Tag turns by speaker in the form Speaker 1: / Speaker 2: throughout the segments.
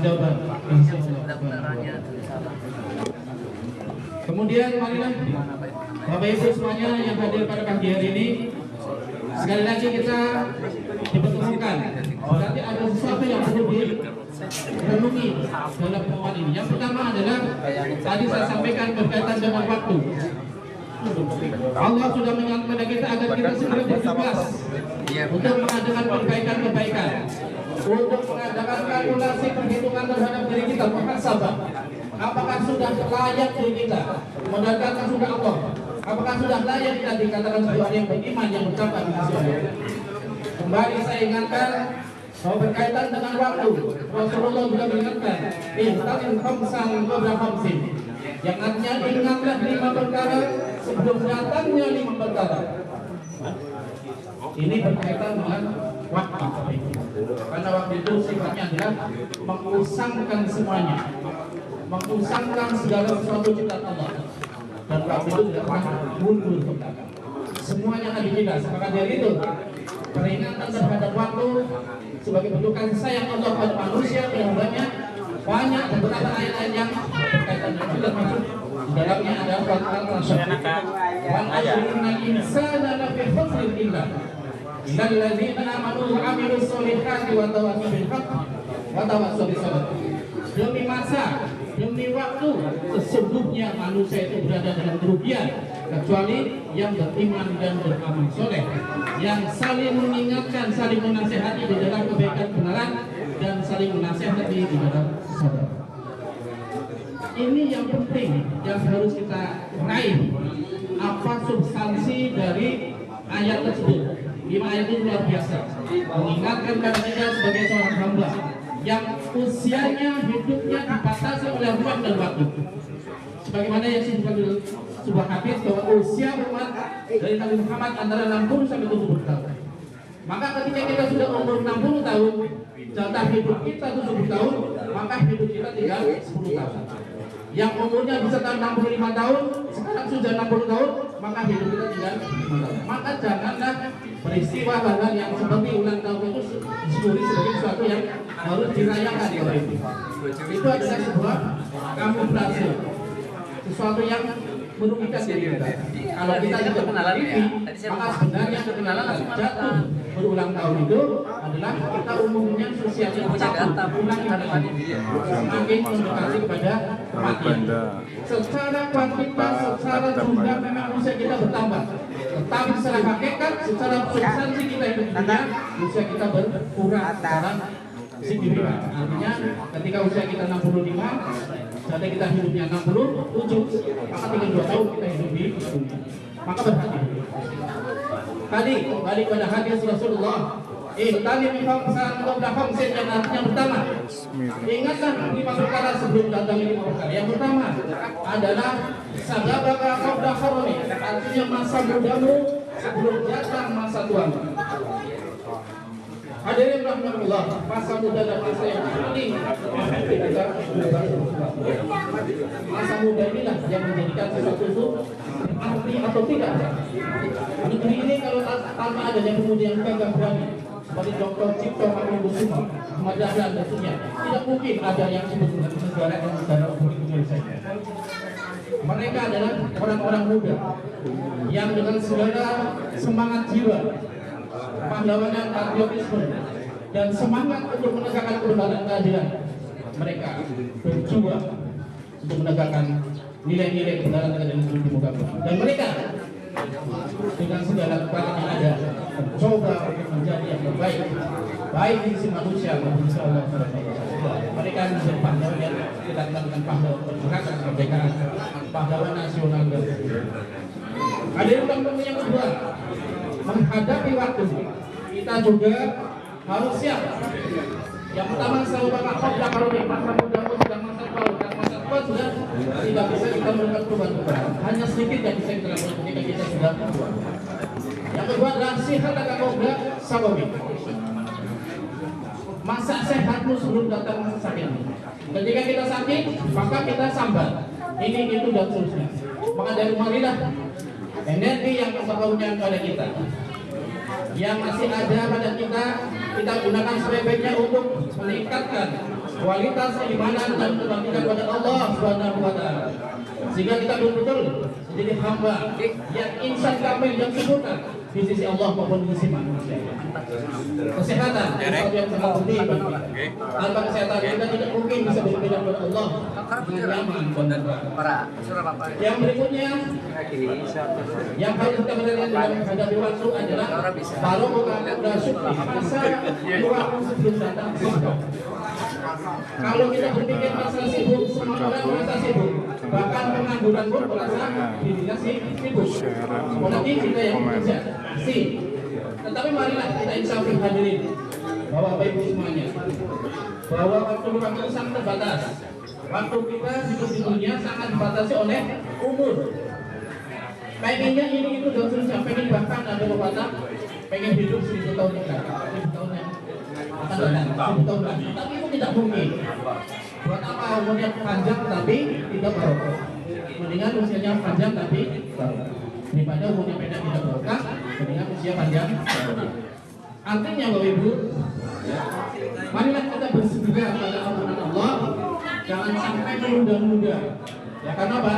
Speaker 1: jawaban. Kemudian marilah Bapak Ibu semuanya yang hadir pada pagi hari ini, sekali lagi kita dipertemukan. Berarti ada sesuatu yang perlu direnungi dalam pertemuan ini. Yang pertama adalah tadi saya sampaikan berkaitan dengan waktu. Allah sudah mengingatkan kita agar kita segera bertugas untuk mengadakan perbaikan-perbaikan, untuk mengadakan kalkulasi perhitungan terhadap diri kita, muhasabah. Apakah sudah layak diri kita mendatangkan sudah Allah? Apakah sudah layak kita dikatakan sebagai orang yang beriman yang bertakwa di sisi Allah? Kembali saya ingatkan bahwa berkaitan dengan waktu, Rasulullah juga mengingatkan intakin khamsan qabla khamsin, yang artinya ingatlah 5 perkara sebelum datangnya 5 perkara. Ini berkaitan dengan waktu, karena waktu itu sifatnya adalah mengusangkan semuanya, mengusangkan segala sesuatu ciptaan Allah, dan waktu itu tidak pernah mundur ke belakang. Semuanya akan dibilas. Maka dari itu peringatan terhadap waktu sebagai bentuk kasih sayang Allah pada manusia yang banyak dan beberapa ayat-ayat yang berkaitan dengan itu, termasuk di dalamnya ada Al-Quran wan asrina insana lafi khusrin illa illalladzina amanu wa amilus solihati wa tawassaw bil haqq wa tawassaw bis sabr. Demi masa, demi waktu, sesungguhnya manusia itu berada dalam kerugian kecuali yang beriman dan beramal soleh, yang saling mengingatkan, saling menasihati di dalam kebaikan kebenaran, dan saling menasihati di dalam sabar. Ini yang penting yang harus kita raih. Apa substansi dari ayat tersebut? 5 ayat itu luar biasa, mengingatkan kepada kita sebagai seorang hamba yang usianya, hidupnya dibatasi oleh ruang dan waktu. Sebagaimana yang disebutkan di sebuah hadis bahwa usia umat dari Nabi Muhammad antara 60 sampai 70 tahun. Maka ketika kita sudah umur 60 tahun, jatah hidup kita 70 tahun, maka hidup kita tinggal 10 tahun. Yang umurnya bisa 65 tahun, sekarang sudah 60 tahun, maka hidup kita tinggal 5 tahun. Maka janganlah peristiwa hal yang seperti ulang tahun itu disyukuri sebagai sesuatu yang harus dirayakan. Itu adalah sebuah kamuflase, sesuatu yang merugikan diri kita. Kalau kita tidak mengenali, maka sebenarnya kekenalan jatuh berulang tahun itu adalah kita umumnya sosialnya ulang tahun semakin mendekati kepada kematian. Secara kuantitas, secara jumlah memang usia kita bertambah, tetapi secara hakikat, secara substansi kita hidup dunia, usia kita berkurang secara signifikan. Artinya ketika usia kita 65, saat kita hidupnya 67, maka tinggal 2 tahun kita hidup di dunia. Maka berhati. Tadi kembali pada hadis Rasulullah, tadi khamsan qabla khamsin, yang artinya pertama, ingatlah 5 perkara sebelum datang 5 perkara. Yang pertama adalah sababaka qabla kharami, artinya masa mudamu sebelum datang masa tuamu. Hadirin rahmatullah, masa muda dan masa yang paling kita masa muda inilah yang menjadikan sesuatu itu arti atau tidak. Negeri ini kalau tanpa adanya pemuda yang gagah berani seperti Dr. Cipto Mangunkusumo, Ahmad Dahlan dan sebagainya, tidak mungkin ada yang disebut negara dan negara Republik Indonesia. Mereka adalah orang-orang muda yang dengan segala semangat jiwa, pahlawanan, patriotisme, dan semangat untuk menegakkan kebenaran dan keadilan, mereka berjuang untuk menegakkan nilai-nilai kebenaran dan keadilan di muka bumi. Dan mereka dengan segala kekuatan yang ada mencoba untuk menjadi yang terbaik, baik di sisi manusia maupun di sisi Allah. Mereka menjadi pahlawan yang kita katakan pahlawan pergerakan kemerdekaan, pahlawan nasional dan ada yang yang kedua, menghadapi waktu, kita juga harus siap. Yang pertama selalu bapak khobla kalau di masa muda sudah masa tua, dan masa tua sudah tidak bisa kita melakukan perubahan. Hanya sedikit yang bisa kita lakukan ketika kita sudah tua. Yang kedua adalah sihat dan khobla sababi. Masa sehatmu sebelum datang masa sakitmu. Ketika kita sakit, maka kita sambat. Ini itu dan seterusnya. Maka dari marilah energi yang Allah pada kita, yang masih ada pada kita gunakan sebaik-baiknya untuk meningkatkan kualitas keimanan dan kebangkitan kepada Allah Subhanahu wa taala. Sehingga kita betul-betul menjadi hamba yang insan kamil yang sempurna di sisi Allah maupun di sisi manusia. Kesehatan sesuatu yang sangat penting bagi kita. Tanpa kesehatan kita tidak mungkin bisa berbeda kepada Allah dengan nyaman dan baik. Yang berikutnya yang harus kita perhatikan dalam menghadapi waktu adalah baru udah syukur masa waktu sebelum datang sibuk. Kalau kita berpikir masalah sibuk, semua orang merasa sibuk. Bahkan pengangguran pun merasa dirinya sibuk. Apalagi kita yang bekerja. Tetapi marilah kita insafin hadirin bahwa Bapak Ibu semuanya, bahwa waktu sangat terbatas. Waktu kita hidup di dunia sangat dibatasi oleh umur. Pengennya ini itu dan seterusnya, pengen bahkan ada pepatah pengen hidup 1000 tahun juga, 1000 tahun yang akan datang, 1000 tahun lagi. Tapi itu tidak mungkin. Buat apa umurnya panjang tapi tidak barokah? Mendingan usianya panjang tapi barokah. Daripada umurnya pendek tidak barokah, mendingan usia panjang. Artinya Bapak Ibu, marilah kita bersedia pada amanat Allah, jangan sampai menunda-nunda. Ya karena apa?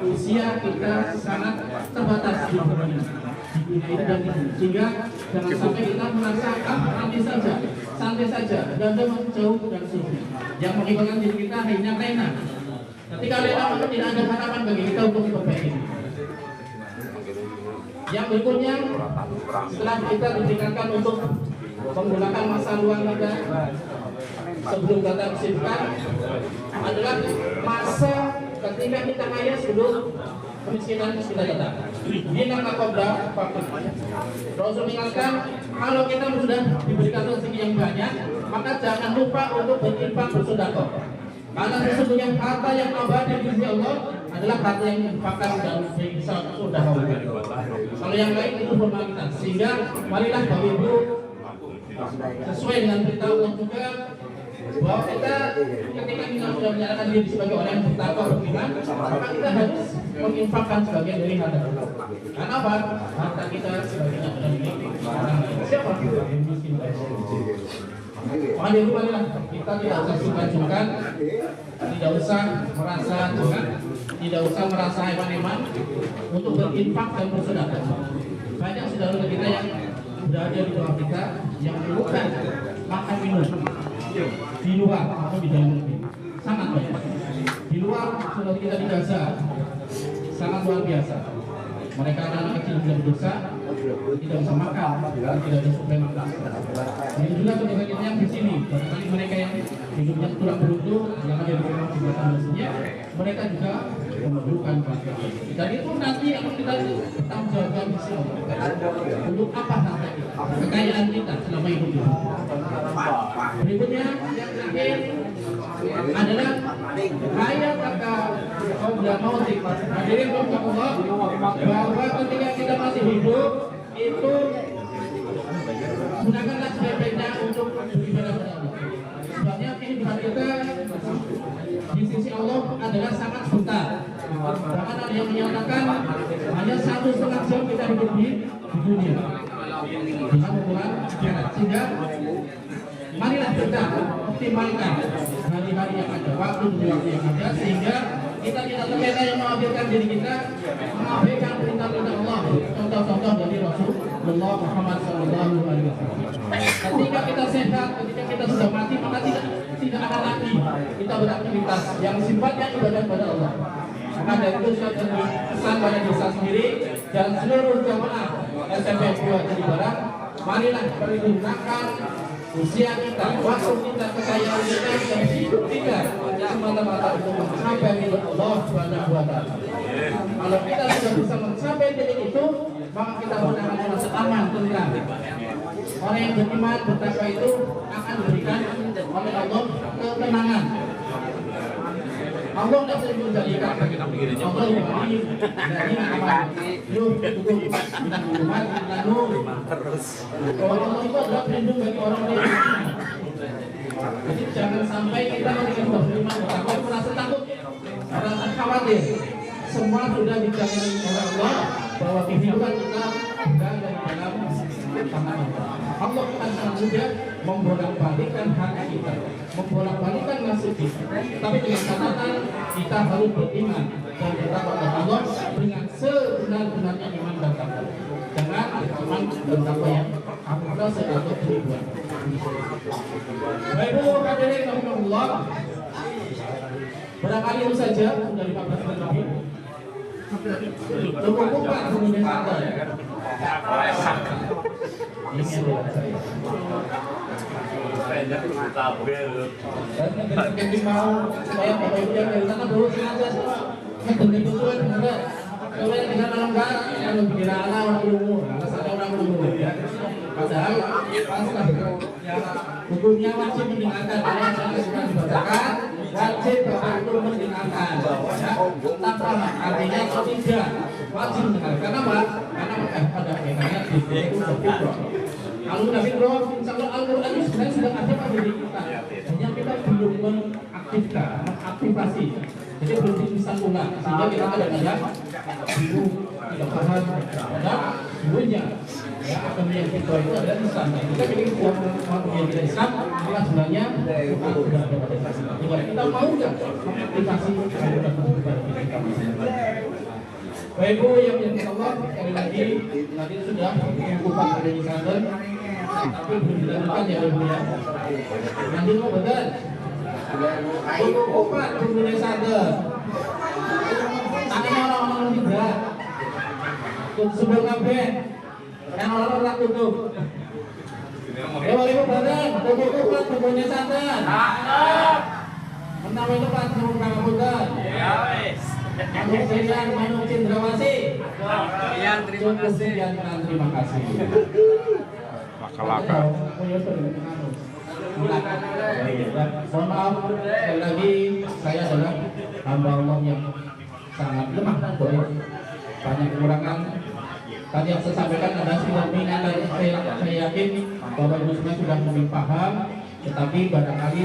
Speaker 1: Usia kita sangat terbatas di dunia ini dan itu, sehingga jangan sampai kita merasa nanti saja, santai saja, dan jauh dan seterusnya. Yang mengibarkan diri kita hanya lena. Ketika lena maka tidak ada harapan bagi kita untuk diperbaiki. Yang berikutnya, setelah kita ditingkatkan untuk menggunakan masa luang kita sebelum datang kesibukan, adalah masa ketika kita kaya sebelum kemiskinan kita datang. Ini nama kobra fakir. Rasul mengingatkan, kalau kita sudah diberikan rezeki yang banyak, maka jangan lupa untuk berinfak bersedekah. Karena sesungguhnya harta yang abadi di sisi Allah adalah harta yang diinfakkan dan bisa sudah. Kalau yang lain itu formalitas. Sehingga marilah Bapak Ibu sesuai dengan berita Allah juga, bahwa kita ketika kita sudah menyatakan diri sebagai orang yang bertakwa beriman, maka kita harus menginfakkan sebagian dari harta kita. Karena apa? Harta kita sebagian adalah milik orang lain. Siapa? Yang miskin. Maka di rumah kita tidak usah sungkan-sungkan, tidak usah merasa sungkan, tidak usah merasa eman-eman untuk berinfak dan bersedekah. Banyak saudara kita yang berada di bawah kita yang bukan makan minum di luar atau di dalam negeri, sangat banyak. Di luar saudara kita di Gaza sangat luar biasa. Mereka anak kecil tidak berdosa, tidak bisa makan, tidak ada suplai makan. Ini juga saudara kita yang di sini, barangkali mereka yang hidupnya kurang beruntung, yang ada di rumah jembatan maksudnya, mereka juga memerlukan bantuan. Dan itu nanti akan kita tanggung jawabkan di sini. Untuk apa harta kita, kekayaan kita selama hidup ini. Berikutnya yang terakhir adalah hayat kata qabla mautik. Hadirin Allah, bahwa ketika kita masih hidup itu gunakanlah sebaik-baiknya untuk beribadah kepada Allah. Sebabnya kehidupan kita di sisi Allah adalah sangat sebentar. Bahkan ada yang menyatakan hanya 1,5 jam kita hidup di dunia. Dengan ukuran akhirat. Sehingga marilah kita optimalkan hari-hari yang ada, waktu yang ada, sehingga kita tidak terlena yang mengabaikan diri kita, mengabaikan perintah-perintah Allah. Contoh-contoh dari Rasulullah Muhammad SAW. Ketika kita sehat, ketika kita sudah mati, maka tidak akan lagi kita beraktivitas yang sifatnya ibadah kepada Allah. Maka dari itu saya pesan pada desa sendiri dan seluruh jamaah SMP 2 Jadi Barat, marilah pergunakan usia kita, waktu kita, kekayaan kita, dan hidup kita semata-mata untuk mencapai ridho Allah Subhanahu wa taala. Kalau kita sudah bisa mencapai titik itu, maka kita pun akan merasa aman, tentram. Orang yang beriman, bertakwa itu akan diberikan oleh Allah ketenangan. Allah tidak sering menjadikan Allah dari aman. Terus. Allah itu adalah pelindung bagi orang yang jadi jangan sampai kita ketika sudah beriman bertakwa merasa takut, merasa khawatir. Semua sudah dijamin oleh Allah bahwa kehidupan kita bukan dari dalam tangan Allah. Allah akan sangat mudah membolak-balikan hati kita, membolak-balikan nasib kita. Tapi dengan catatan kita harus beriman dan kita kepada Allah dengan sebenar-benarnya iman dan takwa. Jangan iman dan takwa yang apabila sebagai tujuan. Baik Bu hadirin rahimakumullah. Barangkali itu saja sudah 15 menit lebih. Cukup Pak kemudian santai. Ini adalah saya. Jadi mau supaya Bapak Ibu yang dari sana dulu sengaja ngedengin betul bener. Kalau yang tinggal dalam gang, yang lebih rana orang umum, alasannya orang umum ya. Padahal pas ya hukumnya wajib mendengarkan kalau yang sudah dibacakan wajib Bapak Ibu mendengarkan ya. Tanpa artinya atau tidak wajib mendengarkan. Karena apa? Karena pada akhirnya itu berbeda. Kalau Nabi Roh, insya Allah Al-Quran itu sebenarnya sudah ada pada diri kita. Hanya kita belum mengaktifasi. Jadi belum bisa ulang. Sehingga kita kadang-kadang bingung, tidak paham. Padahal sebenarnya ya akan yang kita itu adalah Islam. Kita ingin menjadi Islam, adalah sebenarnya sudah ada pada diri kita. Kita mau nggak mengaktifasi Al-Quran pada diri kita masing-masing? Bapak Ibu yang dimuliakan Allah, sekali lagi tadi sudah mengumpulkan dari sana, tapi belum dilakukan ya Ibu ya. Nanti mau betul. Opat dari sana. Tadi orang-orang tidak. Sebelum kabeh, yang orang-orang tutup. Ya Bapak Ibu betul. Opat dari sana. Menang itu Pak sebelum kamu betul. Ya wes. Manu Cendrawasih. Terima kasih. Terima kasih.
Speaker 2: Laka-laka.
Speaker 1: Mohon maaf sekali lagi saya adalah hamba Allah yang sangat lemah, banyak kekurangan. Tadi yang saya sampaikan ada sebuah minat dan saya yakin Bapak Ibu semua sudah lebih paham. Tetapi barangkali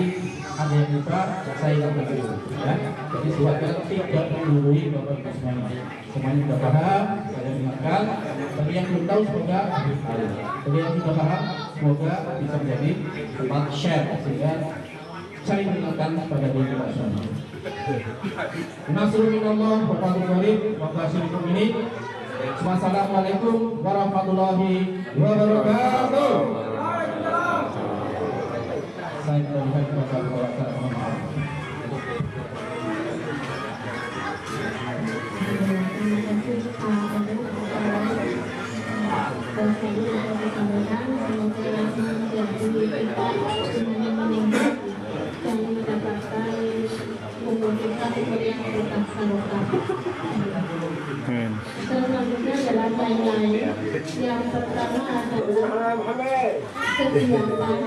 Speaker 1: ada yang lupa, saya ingat begitu ya. Jadi silakan tidak menggurui Bapak Ibu semuanya sudah paham, saya ingatkan. Bagi yang belum tahu semoga bagi yang sudah paham semoga bisa menjadi tempat share sehingga saling mengingatkan pada diri kita semua. Nasrullah wa barakatuh ini. Wassalamualaikum warahmatullahi wabarakatuh. Saya melihat
Speaker 3: selanjutnya adalah lain-lain. Yang pertama adalah kegiatan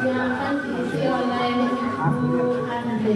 Speaker 3: yang akan diisi oleh Bu Andre.